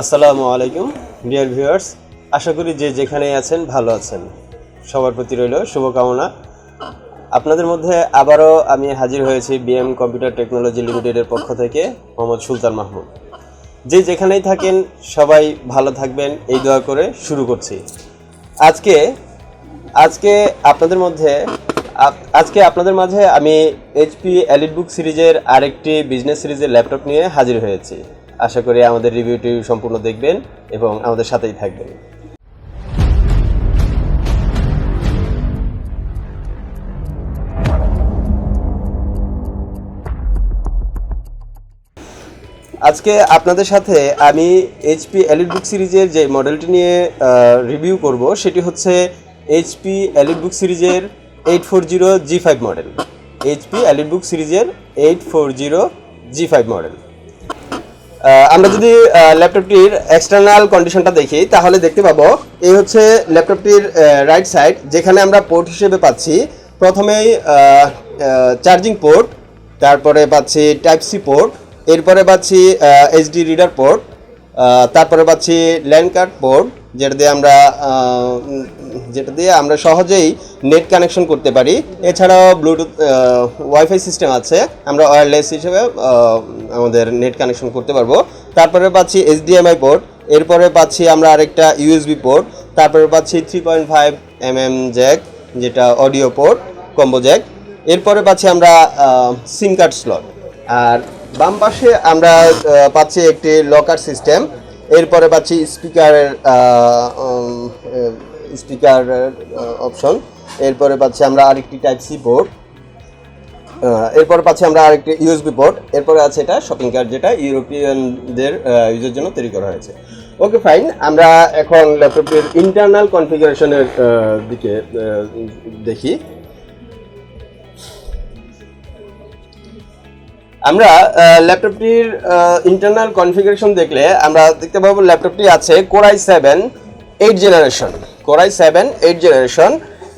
আসসালামু আলাইকুম dear viewers, আশা করি যে যেখানেই আছেন ভালো আছেন। সবার প্রতি রইল শুভকামনা। আপনাদের মধ্যে আবারও আমি হাজির হয়েছি বিএম কম্পিউটার টেকনোলজি লিমিটেডের পক্ষ থেকে, মোহাম্মদ সুলতান মাহমুদ। যে যেখানেই থাকেন সবাই ভালো থাকবেন এই দোয়া করে শুরু করছি। আজকে আপনাদের মাঝে আমি এইচপি EliteBook সিরিজের আরেকটি বিজনেস সিরিজের ল্যাপটপ নিয়ে হাজির হয়েছি। আশা করি আমাদের রিভিউটি সম্পূর্ণ দেখবেন এবং আমাদের সাথেই থাকবেন। আজকে আপনাদের সাথে আমি এইচপি EliteBook সিরিজের যে মডেলটি নিয়ে রিভিউ করব সেটি হচ্ছে এইচপি EliteBook সিরিজের 840G5 মডেল। এইচপি EliteBook সিরিজের 840G5 মডেল। আমরা যদি ল্যাপটপটির এক্সটার্নাল কন্ডিশনটা দেখি তাহলে দেখতে পাবো এই হচ্ছে ল্যাপটপটির রাইট সাইড, যেখানে আমরা পোর্ট হিসেবে পাচ্ছি প্রথমেই চার্জিং পোর্ট, তারপরে পাচ্ছি টাইপ সি পোর্ট, এরপরে পাচ্ছি এইচডি রিডার পোর্ট, তারপরে পাচ্ছি ল্যান্ড কার্ড পোর্ট, যেটা দিয়ে আমরা সহজেই নেট কানেকশন করতে পারি। এছাড়াও ব্লুটুথ ওয়াইফাই সিস্টেম আছে, আমরা ওয়্যারলেস হিসেবে আমাদের নেট কানেকশন করতে পারবো। তারপরে পাচ্ছি HDMI পোর্ট, এরপরে পাচ্ছি আমরা আরেকটা ইউএসবি পোর্ট, তারপরে পাচ্ছি 3.5mm জ্যাক, যেটা অডিও পোর্ট কম্বো জ্যাক, এরপরে পাচ্ছি আমরা সিম কার্ড স্লট, আর বাম পাশে আমরা পাচ্ছি একটি লকার সিস্টেম, এরপরে পাচ্ছি স্পিকার অপশন, এরপরে পাচ্ছি আমরা আরেকটি টাইপ সি পোর্ট, এরপরে পাচ্ছি আমরা আরেকটি ইউএসবি পোর্ট, এরপরে আছে এটা শপিং কার্ট, যেটা ইউরোপিয়ানদের ইউজের জন্য তৈরি করা হয়েছে। ওকে ফাইন, আমরা এখন ল্যাপটপের ইন্টারনাল কনফিগারেশনের দিকে দেখি। আমরা ল্যাপটপটির ইন্টারনাল কনফিগারেশন দেখলে আমরা দেখতে পাবো ল্যাপটপটি আছে কোর i7 8 জেনারেশন।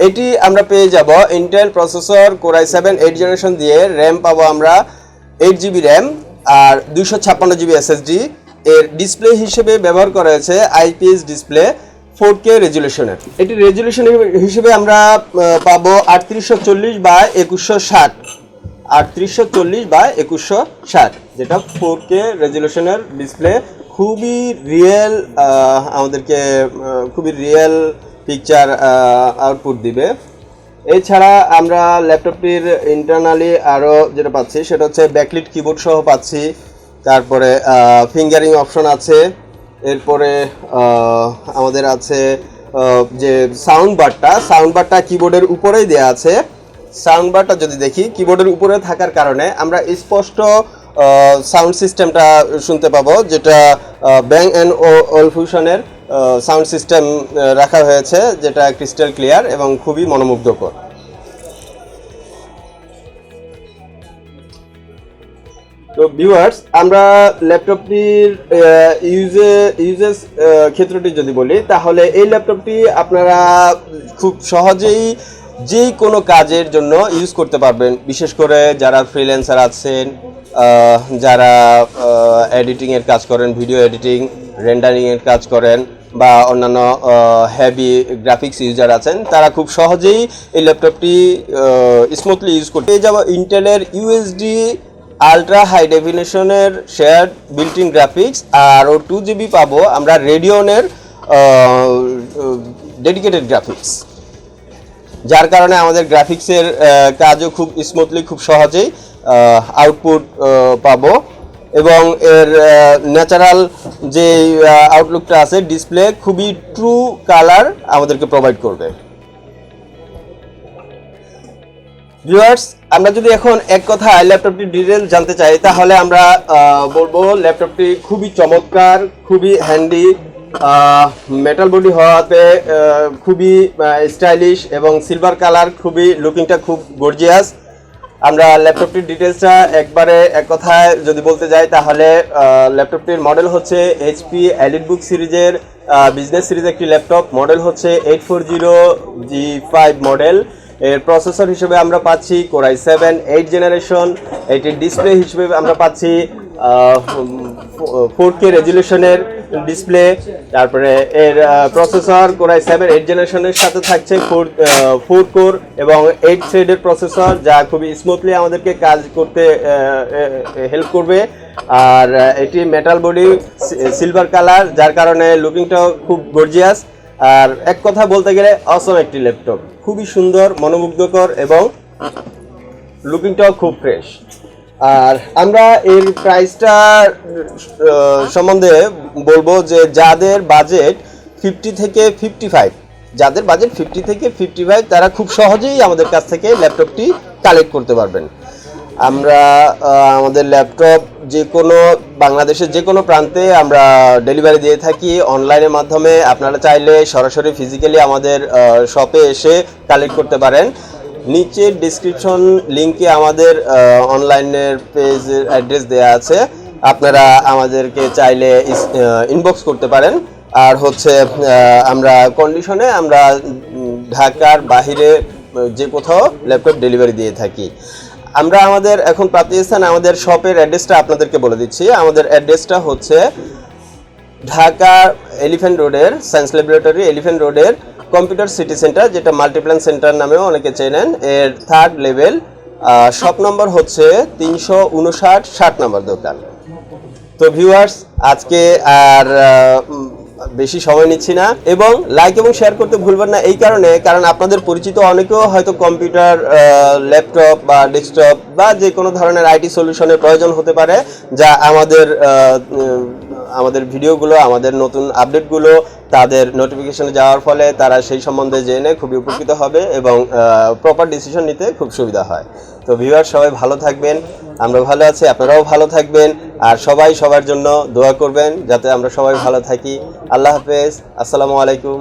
এটি আমরা পেয়ে যাব Intel processor core i7 8 generation দিয়ে, র্যাম পাবো আমরা 8GB র্যাম আর 256GB SSD। এর ডিসপ্লে হিসেবে ব্যবহার করা হয়েছে IPS ডিসপ্লে 4K রেজুলেশনের। এটি রেজুলেশন হিসেবে আমরা পাবো 3840x2160, 3840x2160, যেটা 4K রেজুলেশনের ডিসপ্লে। খুবই রিয়েল পিকচার আউটপুট দিবে। এছাড়া আমরা ল্যাপটপটির ইন্টারনালি আরও যেটা পাচ্ছি সেটা হচ্ছে ব্যাকলিট কিবোর্ড সহ পাচ্ছি, তারপরে ফিঙ্গারিং অপশন আছে, এরপরে আমাদের আছে যে সাউন্ড বারটা কিবোর্ডের উপরেই দেওয়া আছে। সাউন্ড বারটা যদি দেখি, কিবোর্ডের উপরে থাকার কারণে আমরা স্পষ্ট সাউন্ড সিস্টেমটা শুনতে পাবো, যেটা ব্যাং অ্যান্ড ওলফিউশনের সাউন্ড সিস্টেম রাখা হয়েছে, যেটা ক্রিস্টাল ক্লিয়ার এবং খুবই মনোমুগ্ধকর। তো ভিউয়ার্স, আমরা ল্যাপটপটির ইউজেস ক্ষেত্রটি যদি বলি তাহলে এই ল্যাপটপটি আপনারা খুব সহজেই যে কোনো কাজের জন্য ইউজ করতে পারবেন, বিশেষ করে যারা ফ্রিল্যান্সার আছেন, যারা এডিটিংয়ের কাজ করেন, ভিডিও এডিটিং, রেন্ডারিংয়ের কাজ করেন, বা অন্যান্য হেভি গ্রাফিক্স ইউজার আছেন, তারা খুব সহজেই এই ল্যাপটপটি স্মুথলি ইউজ করতে পেয়ে যাব। ইন্টেলের ইউএসডি আলট্রা হাই ডেফিনেশনের শেয়ার্ড বিল্ট ইন গ্রাফিক্স, আরও 2GB পাবো আমরা রেডিয়নের ডেডিকেটেড গ্রাফিক্স, যার কারণে আমাদের গ্রাফিক্সের কাজও খুব স্মুথলি, খুব সহজেই আউটপুট পাবো। এবং এর ন্যাচারাল যে আউটলুকটা আছে, ডিসপ্লে খুবই ট্রু কালার আমাদেরকে প্রোভাইড করবে। ভিউয়ার্স, আমরা যদি এখন এক কথায় ল্যাপটপটির ডিটেল জানতে চাই তাহলে আমরা বলবো ল্যাপটপটি খুবই চমৎকার, খুবই হ্যান্ডি, মেটাল বডি হওয়াতে খুবই স্টাইলিশ এবং সিলভার কালার, খুবই লুকিংটা খুব গর্জিয়াস। আমরা ল্যাপটপটির ডিটেলসটা একবারে এক কথায় যদি বলতে যাই তাহলে ল্যাপটপটির মডেল হচ্ছে এইচপি EliteBook সিরিজের বিজনেস সিরিজ একটি ল্যাপটপ। মডেল হচ্ছে 840G5 মডেল। এর প্রসেসর হিসেবে আমরা পাচ্ছি কোরাই 7 8 জেনারেশন। এটির ডিসপ্লে হিসেবে আমরা পাচ্ছি 4K রেজুলেশনের ডিসপ্লে। তারপরে এর প্রসেসর কোরাই 7 8 জেনারেশনের সাথে থাকছে 4 কোর এবং 8 থ্রেডের প্রসেসর, যা খুবই স্মুথলি আমাদেরকে কাজ করতে হেল্প করবে। আর এটি মেটাল বডি, সিলভার কালার, যার কারণে লুকিংটাও খুব গর্জিয়াস। আর এক কথা বলতে গেলে অসম একটি ল্যাপটপ, খুবই সুন্দর, মনোমুগ্ধকর এবং লুকিংটাও খুব ফ্রেশ। আর আমরা এর প্রাইসটা সম্বন্ধে বলবো যে যাদের বাজেট 50 থেকে 55, যাদের বাজেট 50 থেকে 55 তারা খুব সহজেই আমাদের কাছ থেকে ল্যাপটপটি কালেক্ট করতে পারবেন। আমরা আমাদের ল্যাপটপ যে কোনো বাংলাদেশের যে কোনো প্রান্তে আমরা ডেলিভারি দিয়ে থাকি অনলাইনের মাধ্যমে। আপনারা চাইলে সরাসরি ফিজিক্যালি আমাদের শপে এসে কালেক্ট করতে পারেন। নিচের ডিসক্রিপশন লিঙ্কে আমাদের অনলাইনের পেজের অ্যাড্রেস দেওয়া আছে, আপনারা আমাদেরকে চাইলে ইনবক্স করতে পারেন। আর হচ্ছে আমরা কন্ডিশনে আমরা ঢাকার বাহিরে যে কোথাও ল্যাপটপ ডেলিভারি দিয়ে থাকি। আমরা আমাদের এখন প্রাপ্তিস্থান, আমাদের শপের অ্যাড্রেসটা আপনাদেরকে বলে দিচ্ছি। আমাদের অ্যাড্রেসটা হচ্ছে ঢাকা এলিফ্যান্ট রোডের সায়েন্স ল্যাবরেটরি, এলিফ্যান্ট রোডের কম্পিউটার সিটি সেন্টার, যেটা মাল্টিপ্ল্যান সেন্টার নামেও অনেকে চেনেন, এর 3rd লেভেল। শপ নম্বর হচ্ছে 359 60 নম্বর দোকান। তো ভিউয়ার্স, আজকে আর বেশি সময় নিচ্ছি না, এবং লাইক এবং শেয়ার করতে ভুলবেন না। এই কারণ আপনাদের পরিচিত অনেকেও হয়তো কম্পিউটার, ল্যাপটপ বা ডেস্কটপ বা যে কোনো ধরনের আইটি সলিউশনের প্রয়োজন হতে পারে, যা আমাদের ভিডিওগুলো, আমাদের নতুন আপডেটগুলো তাদের নোটিফিকেশনে যাওয়ার ফলে তারা সেই সম্বন্ধে জেনে খুবই উপকৃত হবে এবং প্রপার ডিসিশন নিতে খুব সুবিধা হয়। তো ভিউয়ার, সবাই ভালো থাকবেন, আমরা ভালো আছি, আপনারাও ভালো থাকবেন, আর সবাই সবার জন্য দোয়া করবেন যাতে আমরা সবাই ভালো থাকি। আল্লাহ হাফেজ, আসসালামু আলাইকুম।